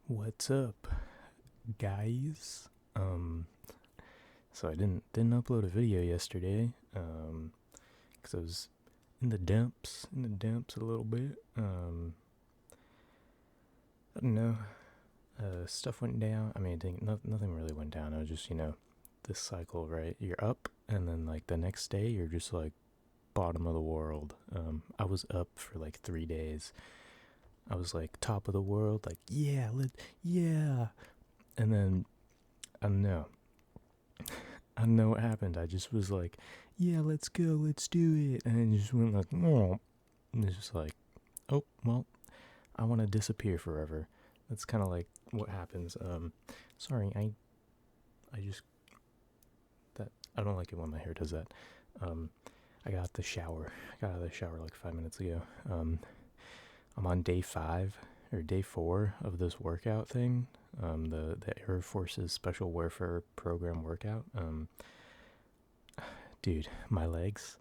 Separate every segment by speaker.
Speaker 1: What's up, guys? So I didn't upload a video yesterday, because I was in the dumps a little bit. I don't know. Stuff went down. I mean, nothing really went down. It was just this cycle, right? You're up, and then like the next day, you're just like bottom of the world. I was up for like 3 days. I was like top of the world, like yeah, and then I don't know. I don't know what happened. I just was like, yeah, let's go, let's do it. And it just went like, oh. And it's just like, oh, well, I want to disappear forever. That's kind of like what happens. Sorry, I just, that, I don't like it when my hair does that. Um, I got out the shower. I got out of the shower like 5 minutes ago. I'm on day 5 or day 4 of this workout thing. The Air Force's Special Warfare Program workout. Dude, my legs,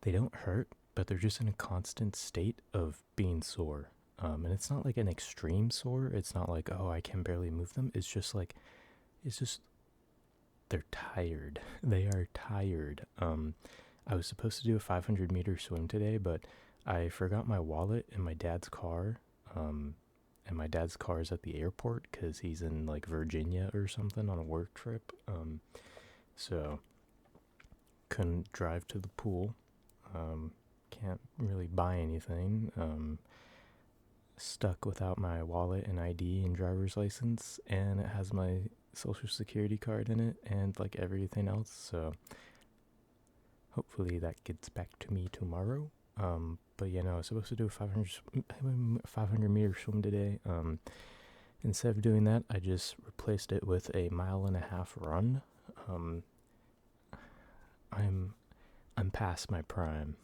Speaker 1: they don't hurt, but they're just in a constant state of being sore. And it's not like an extreme sore. It's not like, oh, I can barely move them. It's just like, it's just, they're tired. They are tired. I was supposed to do a 500-meter swim today, but I forgot my wallet in my dad's car. And my dad's car is at the airport because he's in like Virginia or something on a work trip. So couldn't drive to the pool. Can't really buy anything. Stuck without my wallet and ID and driver's license, and it has my social security card in it and like everything else. So hopefully that gets back to me tomorrow. But I was supposed to do a 500-meter swim today. Instead of doing that, I just replaced it with a 1.5 mile run. Um, I'm I'm past my prime.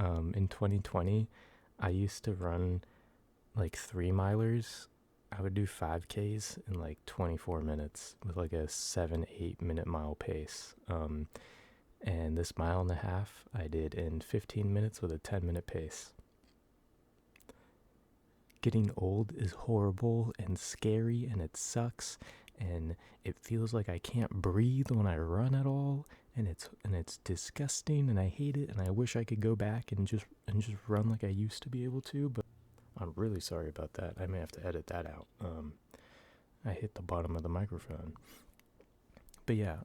Speaker 1: In 2020, I used to run like 3 milers. I would do 5Ks in like 24 minutes with like a 7-8 minute mile pace. And this 1.5 mile I did in 15 minutes with a 10-minute pace. Getting old is horrible and scary, and it sucks, and it feels like I can't breathe when I run at all, and it's disgusting, and I hate it, and I wish I could go back and just run like I used to be able to. But I'm really sorry about that. I may have to edit that out. I hit the bottom of the microphone. But yeah,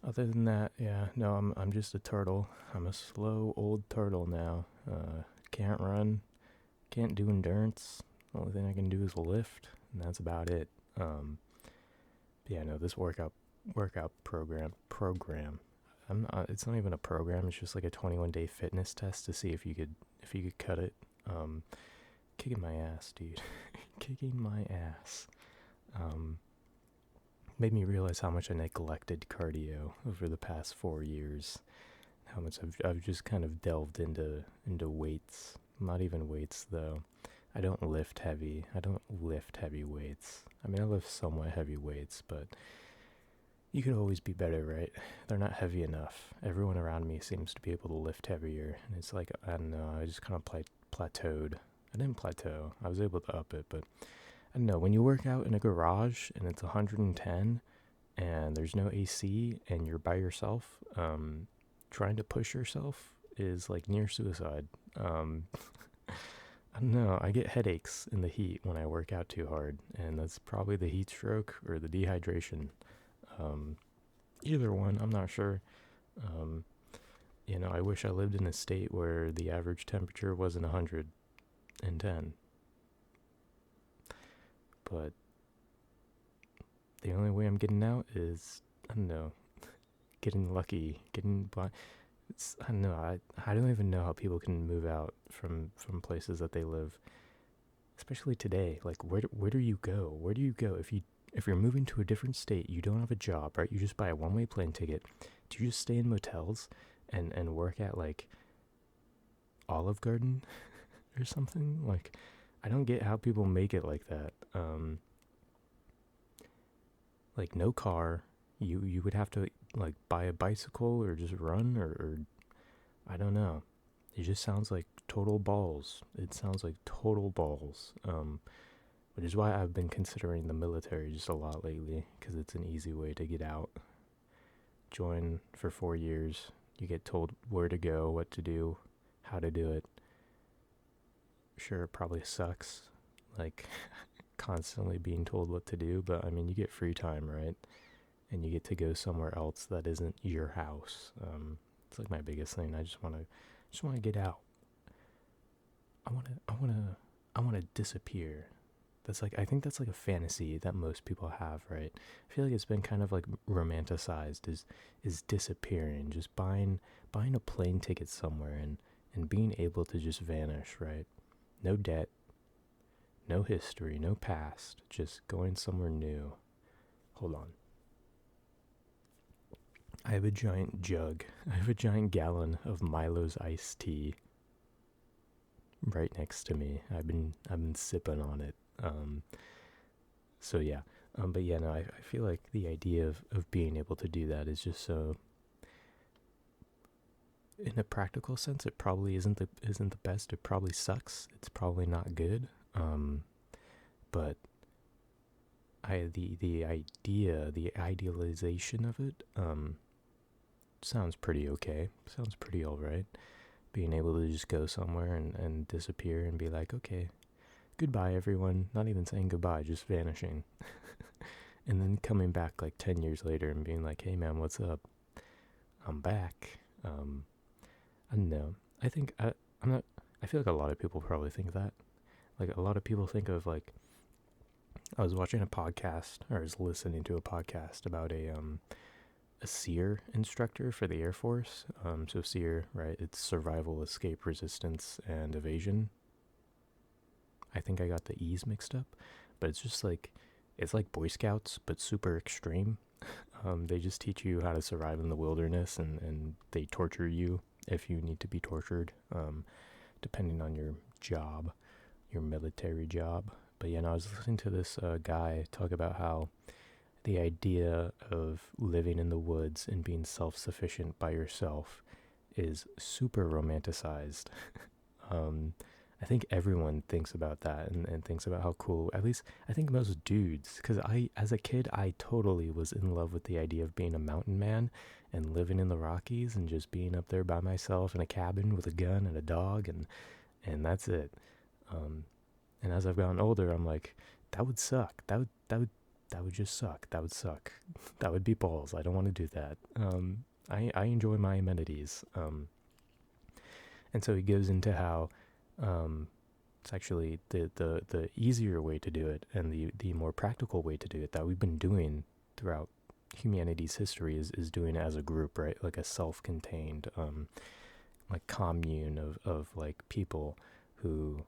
Speaker 1: other than that, yeah, no, I'm just a turtle. I'm a slow old turtle now. Can't run, can't do endurance. The only thing I can do is lift, and that's about it. Yeah, no, this workout program. I'm not, it's not even a program. It's just like a 21-day fitness test to see if you could cut it. Um, Kicking my ass, dude. Kicking my ass. Um, Made me realize how much I neglected cardio over the past 4 years. How much I've just kind of delved into weights. Not even weights though. I don't lift heavy. I don't lift heavy weights. I mean, I lift somewhat heavy weights, but you could always be better, right? They're not heavy enough. Everyone around me seems to be able to lift heavier, and it's like, I don't know, I just kind of plateaued. I didn't plateau. I was able to up it, but I don't know. When you work out in a garage and it's 110 and there's no AC and you're by yourself, trying to push yourself is like near suicide. I don't know. I get headaches in the heat when I work out too hard, and that's probably the heat stroke or the dehydration. Um, Either one, I'm not sure. Um, I wish I lived in a state where the average temperature wasn't 110, but the only way I'm getting out is, I don't know, getting lucky, getting by. I don't know. I don't even know how people can move out from places that they live, especially today. Like, where do you go? Where do you go if you're moving to a different state? You don't have a job, right? You just buy a one-way plane ticket. Do you just stay in motels and work at like Olive Garden or something? Like, I don't get how people make it like that. Like, no car. You would have to like buy a bicycle or just run, or I don't know. It just sounds like total balls. It sounds like total balls. which is why I've been considering the military just a lot lately, because it's an easy way to get out. Join for 4 years, you get told where to go, what to do, how to do it. Sure, it probably sucks, like constantly being told what to do, but I mean, you get free time, right? And you get to go somewhere else that isn't your house. It's like my biggest thing. I just want to get out. I want to disappear. I think that's like a fantasy that most people have, right? I feel like it's been kind of like romanticized is disappearing, just buying a plane ticket somewhere and being able to just vanish, right? No debt, no history, no past, just going somewhere new. Hold on. I have a giant jug. I have a giant gallon of Milo's iced tea right next to me. I've been sipping on it. So yeah. But yeah, no, I feel like the idea of being able to do that is just so, in a practical sense, it probably isn't the best. It probably sucks. It's probably not good. But the idea, the idealization of it, sounds pretty okay. Sounds pretty alright. Being able to just go somewhere and disappear and be like, okay, goodbye everyone. Not even saying goodbye, just vanishing. And then coming back like 10 years later and being like, hey man, what's up? I'm back. I don't know. I think I'm not. I feel like a lot of people probably think that. Like a lot of people think of like, I was watching a podcast, or I was listening to a podcast about a SEER instructor for the Air Force. So SEER, right? It's survival, escape, resistance, and evasion. I think I got the E's mixed up, but it's like Boy Scouts, but super extreme. They just teach you how to survive in the wilderness, and they torture you if you need to be tortured, depending on your job, your military job. But yeah, no, I was listening to this guy talk about how the idea of living in the woods and being self-sufficient by yourself is super romanticized. I think everyone thinks about that and thinks about how cool, at least I think most dudes, because as a kid, I totally was in love with the idea of being a mountain man and living in the Rockies and just being up there by myself in a cabin with a gun and a dog, and that's it. And as I've gotten older, I'm like, that would suck. That would just suck. That would suck. That would be balls. I don't want to do that. I enjoy my amenities. And so he goes into how it's actually the easier way to do it and the more practical way to do it that we've been doing throughout humanity's history is doing it as a group, right? Like a self-contained like commune of like people who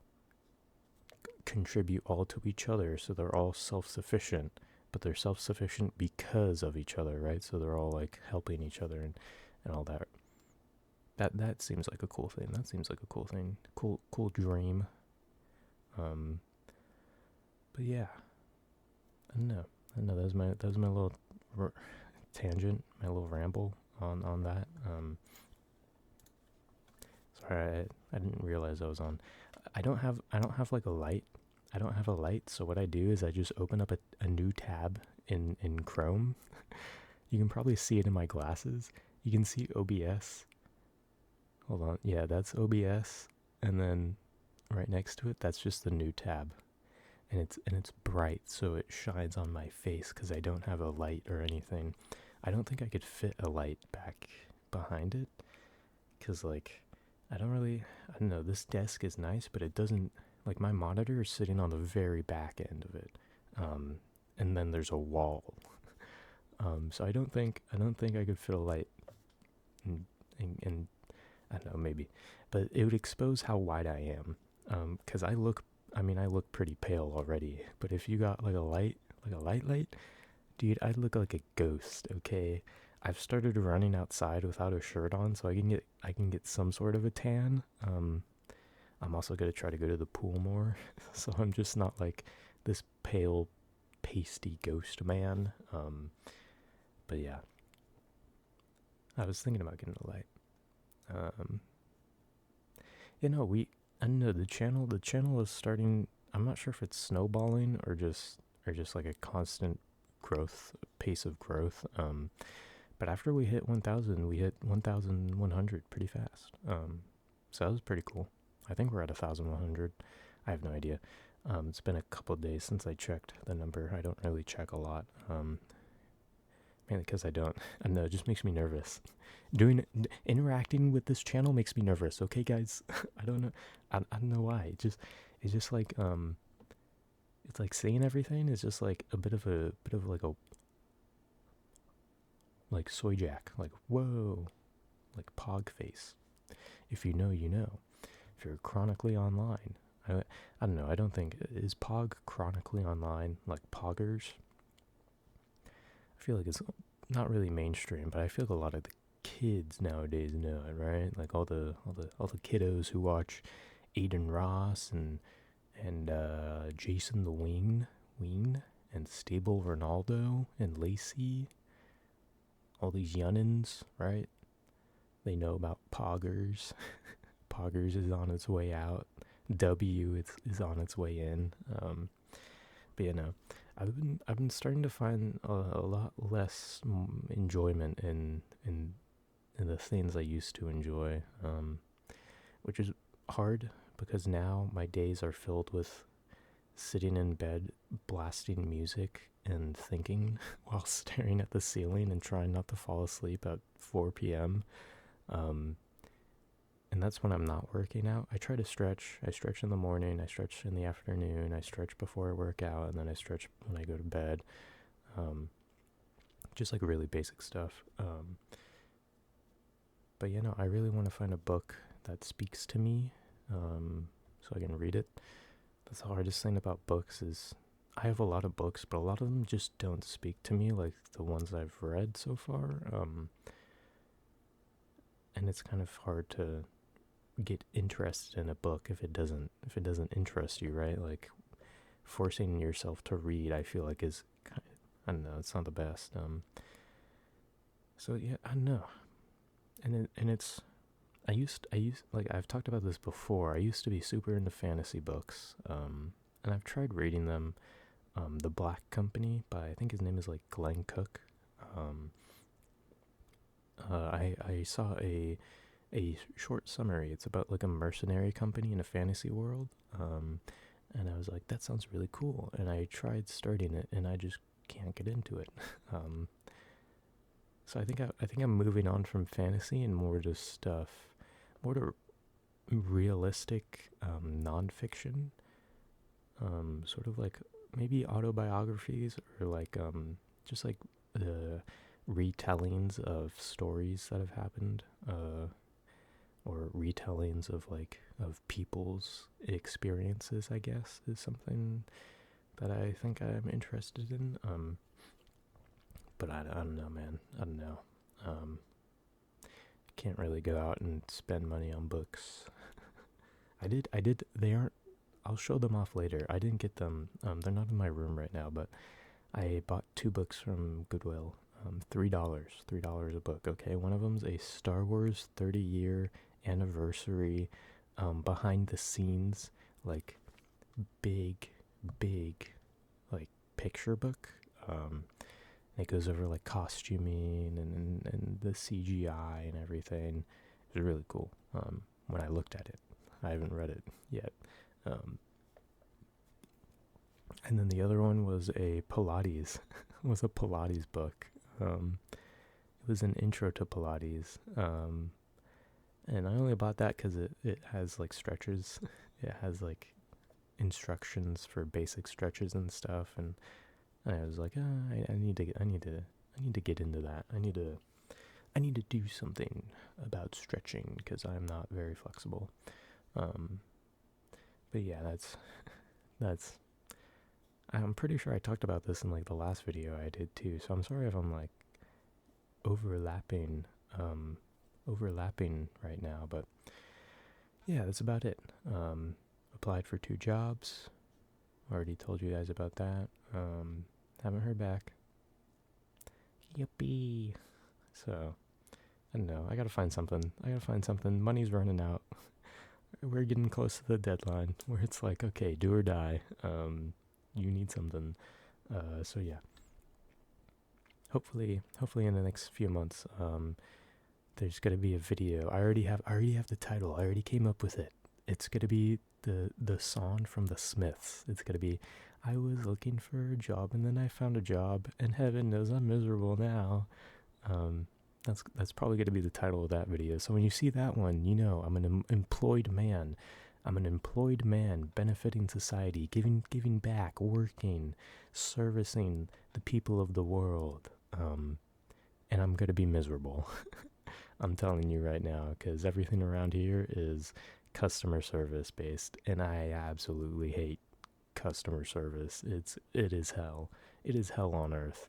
Speaker 1: contribute all to each other, so they're all self-sufficient, but they're self-sufficient because of each other, right? So they're all like helping each other and all that. That seems like a cool thing. That seems like a cool thing. Cool dream. But yeah, I don't know. That was my little tangent, my little ramble on that. Sorry, I didn't realize I was on. I don't have like a light. I don't have a light, so what I do is I just open up a new tab in Chrome. You can probably see it in my glasses. You can see OBS. Hold on. Yeah, that's OBS, and then right next to it, that's just the new tab. And it's bright, so it shines on my face cuz I don't have a light or anything. I don't think I could fit a light back behind it cuz like I don't know, this desk is nice, but it doesn't, like my monitor is sitting on the very back end of it. And then there's a wall. So I don't think I could fit a light and I don't know, maybe, but it would expose how wide I am. Cuz I look pretty pale already, but if you got like a light, light, dude, I'd look like a ghost, okay? I've started running outside without a shirt on so I can get some sort of a tan. I'm also going to try to go to the pool more so I'm just not like this pale pasty ghost man. But yeah. I was thinking about getting a light. You know, I don't know, the channel is starting, I'm not sure if it's snowballing or just like a constant growth pace of growth. But after we hit 1,000, we hit 1,100 pretty fast. So that was pretty cool. I think we're at 1,100. I have no idea. It's been a couple of days since I checked the number. I don't really check a lot. Mainly because I don't. I don't know. It just makes me nervous. Interacting with this channel makes me nervous. Okay, guys. I don't know. I don't know why. It's just like it's like saying everything is just like a bit of like a like soy jack. Like whoa, like pog face. If you know, you know. If you're chronically online, I don't know. I don't think is pog chronically online like poggers. I feel like it's not really mainstream, but I feel like a lot of the kids nowadays know it, right? Like all the kiddos who watch Aiden Ross and Jason the Ween, and Stable Ronaldo and Lacey, all these youngins, right? They know about Poggers. Poggers is on its way out. W is on its way in. But you know, I've been starting to find a lot less enjoyment in the things I used to enjoy, which is hard because now my days are filled with sitting in bed, blasting music and thinking while staring at the ceiling and trying not to fall asleep at 4 p.m. And that's when I'm not working out. I try to stretch. I stretch in the morning, I stretch in the afternoon, I stretch before I work out, and then I stretch when I go to bed. Just like really basic stuff. But you know, I really want to find a book that speaks to me, so I can read it. That's the hardest thing about books is I have a lot of books, but a lot of them just don't speak to me like the ones I've read so far. And it's kind of hard to get interested in a book if it doesn't interest you, right? Like forcing yourself to read, I feel like is kind of, I don't know, it's not the best. So yeah, I don't know, and it's I used like I've talked about this before. I used to be super into fantasy books, and I've tried reading them. The Black Company by I think his name is like Glenn Cook. Um, I saw a short summary. It's about like a mercenary company in a fantasy world. And I was like, that sounds really cool. And I tried starting it, and I just can't get into it. Um, so I think I'm moving on from fantasy and more to stuff, more to realistic nonfiction, sort of like maybe autobiographies or like just like the retellings of stories that have happened. Or retellings of like of people's experiences, I guess, is something that I think I'm interested in. But I don't know, man. I don't know. Um, can't really go out and spend money on books. I did. They aren't. I'll show them off later. I didn't get them. They're not in my room right now, but I bought 2 books from Goodwill. $3 a book. Okay, one of them's a Star Wars 30-year anniversary, behind the scenes, like big, big, like picture book. It goes over like costuming and the CGI and everything. It's really cool. When I looked at it, I haven't read it yet. Um, and then the other one was a Pilates, was a Pilates book. It was an intro to Pilates. And I only bought that because it has like stretches. It has like instructions for basic stretches and stuff. And I was like, I need to get into that. I need to do something about stretching because I'm not very flexible. But yeah, that's. I'm pretty sure I talked about this in like the last video I did too. So I'm sorry if I'm like overlapping right now, but yeah, that's about it. Applied for 2 jobs. Already told you guys about that. Haven't heard back. Yippee. So, I don't know. I gotta find something. Money's running out. we're getting close to the deadline where it's like, okay, do or die. You need something. So yeah. Hopefully in the next few months, there's gonna be a video. I already have the title. I already came up with it. It's gonna be the song from the Smiths. It's gonna be, I was looking for a job and then I found a job and heaven knows I'm miserable now. That's probably gonna be the title of that video. So when you see that one, you know I'm an employed man. I'm an employed man benefiting society, giving back, working, servicing the people of the world. And I'm gonna be miserable. I'm telling you right now, because everything around here is customer service based, and I absolutely hate customer service. It is hell. It is hell on earth.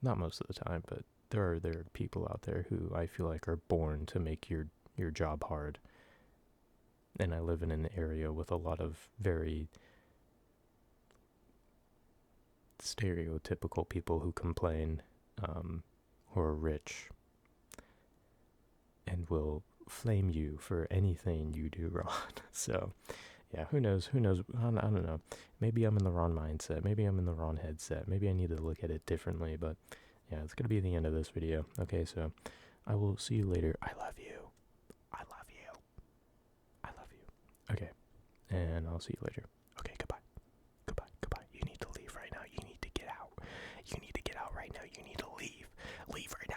Speaker 1: Not most of the time, but there are people out there who I feel like are born to make your job hard. And I live in an area with a lot of very stereotypical people who complain, who are rich, and will flame you for anything you do wrong. So, yeah, who knows? I don't know. Maybe I'm in the wrong mindset. Maybe I'm in the wrong headset. Maybe I need to look at it differently. But yeah, it's gonna be the end of this video. Okay, so I will see you later. I love you. I love you. I love you. Okay, and I'll see you later. Okay, goodbye. Goodbye. Goodbye. You need to leave right now. You need to get out. You need to get out right now. You need to leave. Leave right now.